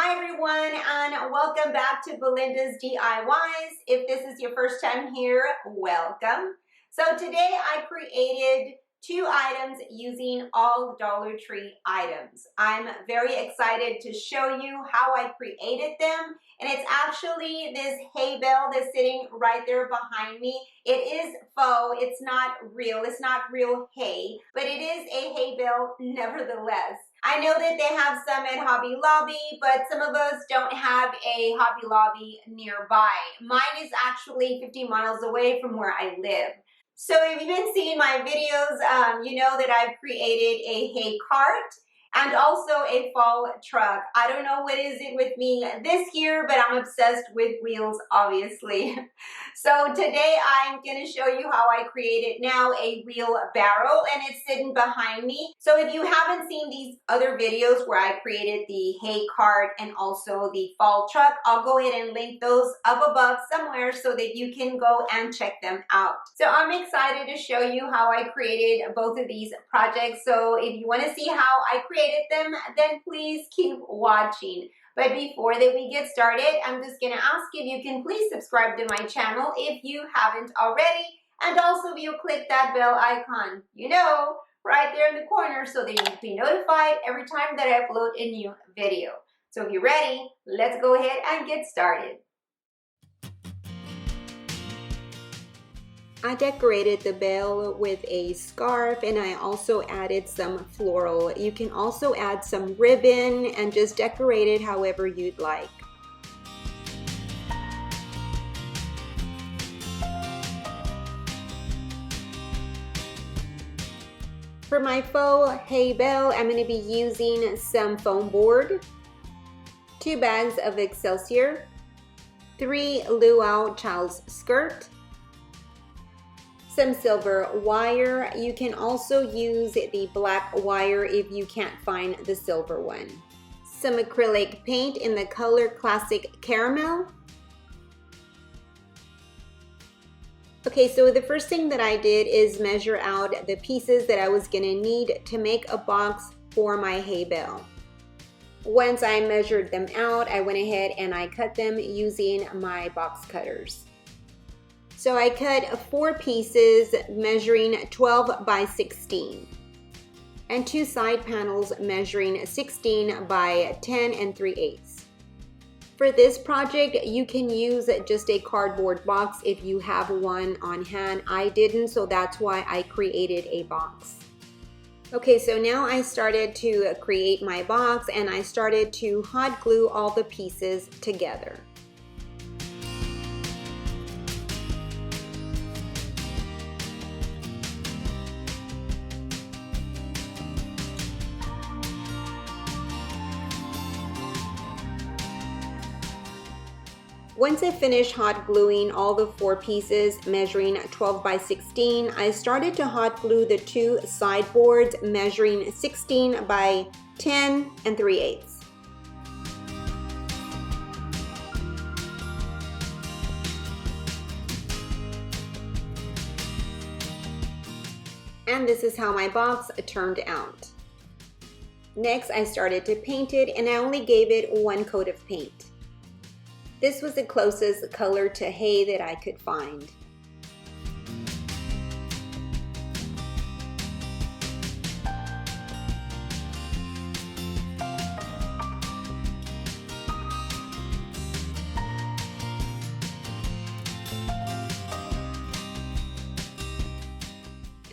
Hi everyone, and welcome back to Belinda's DIYs. If this is your first time here, welcome. So today I created 2 items using all Dollar Tree items. I'm very excited to show you how I created them, and it's actually this hay bale that's sitting right there behind me. It is faux, it's not real hay, but it is a hay bale nevertheless. I know that they have some at Hobby Lobby, but some of us don't have a Hobby Lobby nearby. Mine is actually 50 miles away from where I live. So if you've been seeing my videos, you know that I've created a hay cart and also a fall truck. I don't know what is it with me this year, but I'm obsessed with wheels, obviously. So today I'm going to show you how I created now a wheelbarrow, and it's sitting behind me. So if you haven't seen these other videos where I created the hay cart and also the fall truck, I'll go ahead and link those up above somewhere so that you can go and check them out. So I'm excited to show you how I created both of these projects. So if you want to see how I created them, then please keep watching. But before that we get started, I'm just going to ask if you can please subscribe to my channel if you haven't already, and also if you click that bell icon, right there in the corner, so that you'll be notified every time that I upload a new video. So if you're ready, let's go ahead and get started. I decorated the bale with a scarf, and I also added some floral. You can also add some ribbon and just decorate it however you'd like. For my faux hay bale, I'm going to be using some foam board, 2 bags of Excelsior, 3 luau child's skirt, some silver wire. You can also use the black wire if you can't find the silver one. Some acrylic paint in the color Classic Caramel. Okay, so the first thing that I did is measure out the pieces that I was going to need to make a box for my hay bale. Once I measured them out, I went ahead and I cut them using my box cutters. So I cut 4 pieces measuring 12 by 16 and 2 side panels measuring 16 by 10 3/8. For this project, you can use just a cardboard box if you have one on hand. I didn't, so that's why I created a box. Okay, so now I started to create my box, and I started to hot glue all the pieces together. Once I finished hot gluing all the 4 pieces measuring 12 by 16, I started to hot glue the 2 sideboards measuring 16 by 10 3/8. And this is how my box turned out. Next, I started to paint it, and I only gave it 1 coat of paint. This was the closest color to hay that I could find.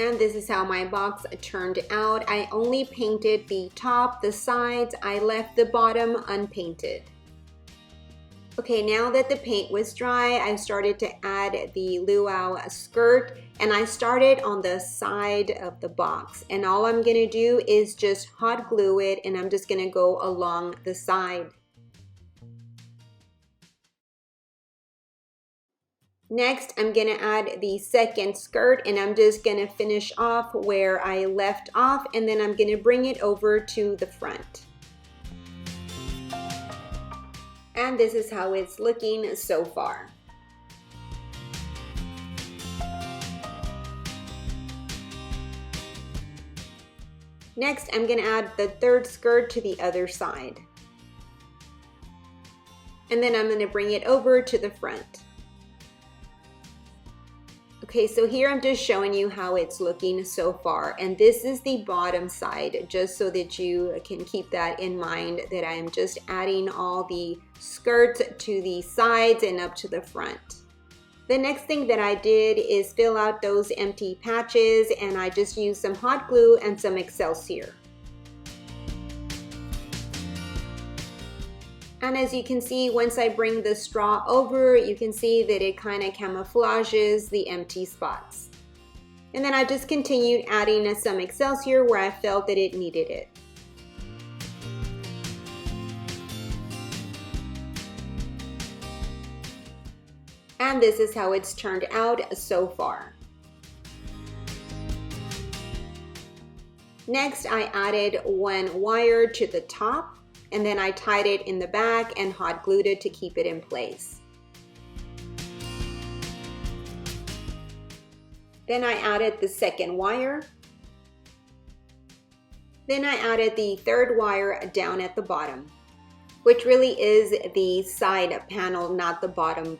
And this is how my box turned out. I only painted the top, the sides. I left the bottom unpainted. Okay, now that the paint was dry, I started to add the luau skirt, and I started on the side of the box. And all I'm gonna do is just hot glue it, and I'm just gonna go along the side. Next, I'm gonna add the second skirt, and I'm just gonna finish off where I left off, and then I'm gonna bring it over to the front. And this is how it's looking so far. Next, I'm going to add the third skirt to the other side. And then I'm going to bring it over to the front. Okay, so here I'm just showing you how it's looking so far, and this is the bottom side, just so that you can keep that in mind, that I'm just adding all the skirts to the sides and up to the front. The next thing that I did is fill out those empty patches, and I just used some hot glue and some Excelsior. And as you can see, once I bring the straw over, you can see that it kind of camouflages the empty spots. And then I just continued adding some Excelsior where I felt that it needed it. And this is how it's turned out so far. Next, I added one wire to the top, and then I tied it in the back and hot glued it to keep it in place. Then I added the second wire. Then I added the third wire down at the bottom, which really is the side panel, not the bottom.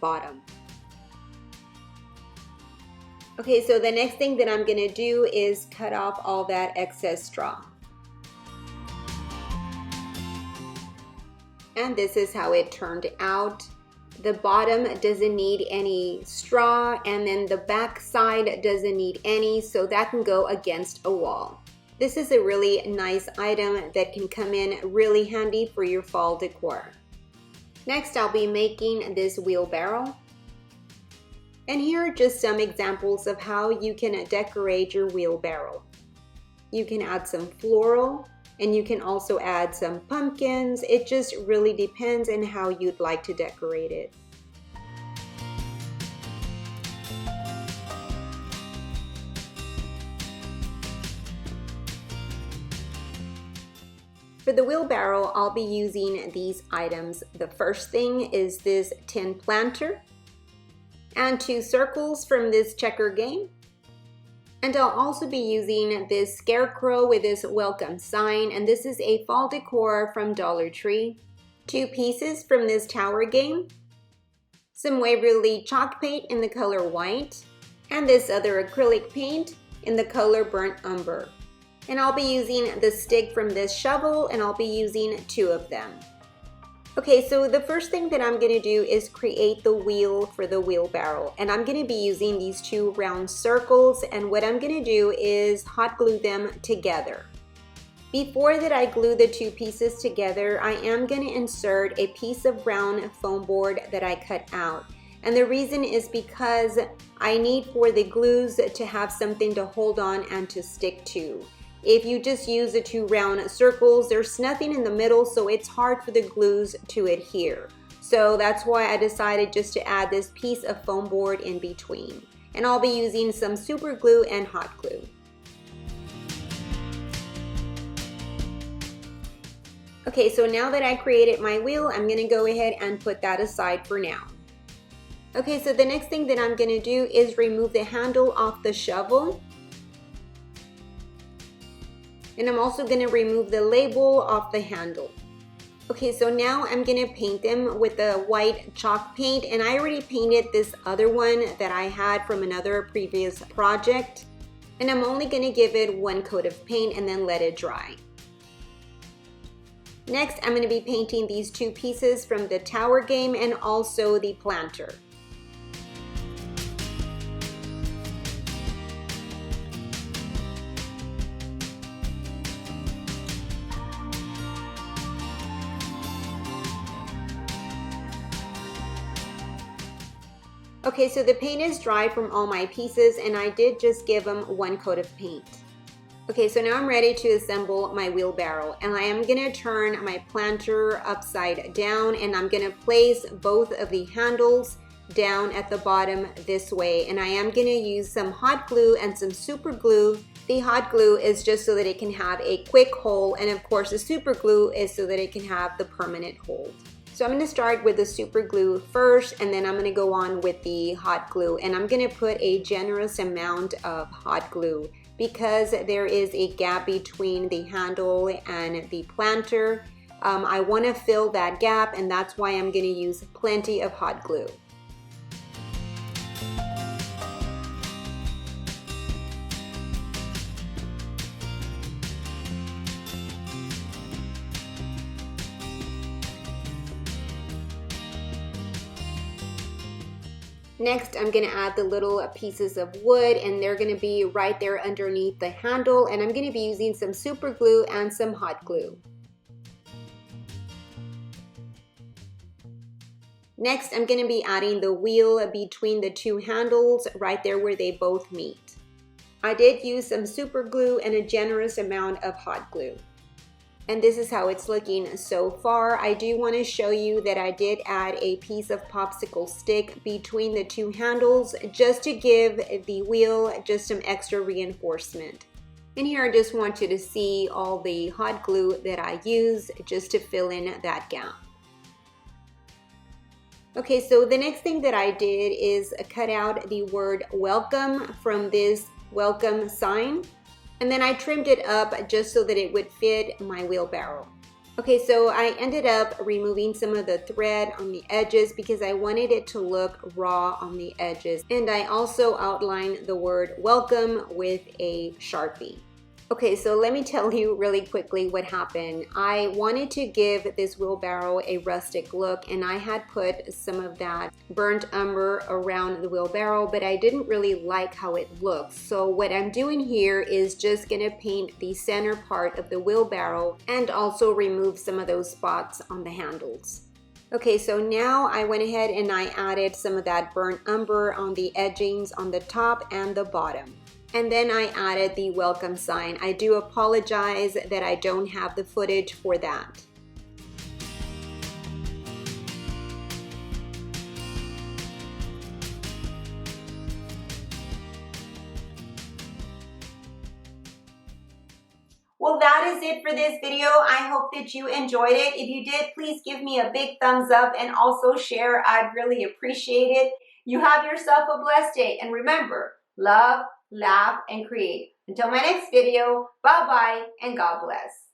Okay, so the next thing that I'm gonna do is cut off all that excess straw. And this is how it turned out. The bottom doesn't need any straw, and then the back side doesn't need any, so that can go against a wall. This is a really nice item that can come in really handy for your fall decor. Next, I'll be making this wheelbarrow. And here are just some examples of how you can decorate your wheelbarrow. You can add some floral, and you can also add some pumpkins. It just really depends on how you'd like to decorate it. For the wheelbarrow, I'll be using these items. The first thing is this tin planter and 2 circles from this checker game. And I'll also be using this scarecrow with this welcome sign, and this is a fall decor from Dollar Tree. 2 pieces from this tower game, some Waverly chalk paint in the color white, and this other acrylic paint in the color burnt umber. And I'll be using the stick from this shovel, and I'll be using 2 of them. Okay, so the first thing that I'm going to do is create the wheel for the wheelbarrow, and I'm going to be using these 2 round circles, and what I'm going to do is hot glue them together. Before that I glue the 2 pieces together, I am going to insert a piece of brown foam board that I cut out, and the reason is because I need for the glues to have something to hold on and to stick to. If you just use the 2 round circles, there's nothing in the middle, so it's hard for the glues to adhere. So that's why I decided just to add this piece of foam board in between. And I'll be using some super glue and hot glue. Okay, so now that I created my wheel, I'm gonna go ahead and put that aside for now. Okay, so the next thing that I'm gonna do is remove the handle off the shovel. And I'm also going to remove the label off the handle. Okay, so now I'm going to paint them with the white chalk paint, and I already painted this other one that I had from another previous project. And I'm only going to give it 1 coat of paint and then let it dry. Next, I'm going to be painting these 2 pieces from the tower game and also the planter. Okay, so the paint is dry from all my pieces, and I did just give them 1 coat of paint. Okay, so now I'm ready to assemble my wheelbarrow, and I am gonna turn my planter upside down, and I'm gonna place both of the handles down at the bottom this way, and I am gonna use some hot glue and some super glue. The hot glue is just so that it can have a quick hold, and of course the super glue is so that it can have the permanent hold. So I'm going to start with the super glue first, and then I'm going to go on with the hot glue, and I'm going to put a generous amount of hot glue because there is a gap between the handle and the planter. I want to fill that gap, and that's why I'm going to use plenty of hot glue. Next, I'm going to add the little pieces of wood, and they're going to be right there underneath the handle, and I'm going to be using some super glue and some hot glue. Next, I'm going to be adding the wheel between the two handles right there where they both meet. I did use some super glue and a generous amount of hot glue. And this is how it's looking so far. I do want to show you that I did add a piece of popsicle stick between the two handles just to give the wheel just some extra reinforcement. And here I just want you to see all the hot glue that I use just to fill in that gap. Okay, so the next thing that I did is cut out the word welcome from this welcome sign. And then I trimmed it up just so that it would fit my wheelbarrow. Okay, so I ended up removing some of the thread on the edges because I wanted it to look raw on the edges. And I also outlined the word welcome with a Sharpie. Okay, so let me tell you really quickly what happened. I wanted to give this wheelbarrow a rustic look, and I had put some of that burnt umber around the wheelbarrow, but I didn't really like how it looks. So what I'm doing here is just gonna paint the center part of the wheelbarrow and also remove some of those spots on the handles. Okay, so now I went ahead and I added some of that burnt umber on the edgings on the top and the bottom. And then I added the welcome sign. I do apologize that I don't have the footage for that. Well, that is it for this video. I hope that you enjoyed it. If you did, please give me a big thumbs up and also share. I'd really appreciate it. You have yourself a blessed day. And remember, love, laugh, and create. Until my next video, bye-bye and God bless.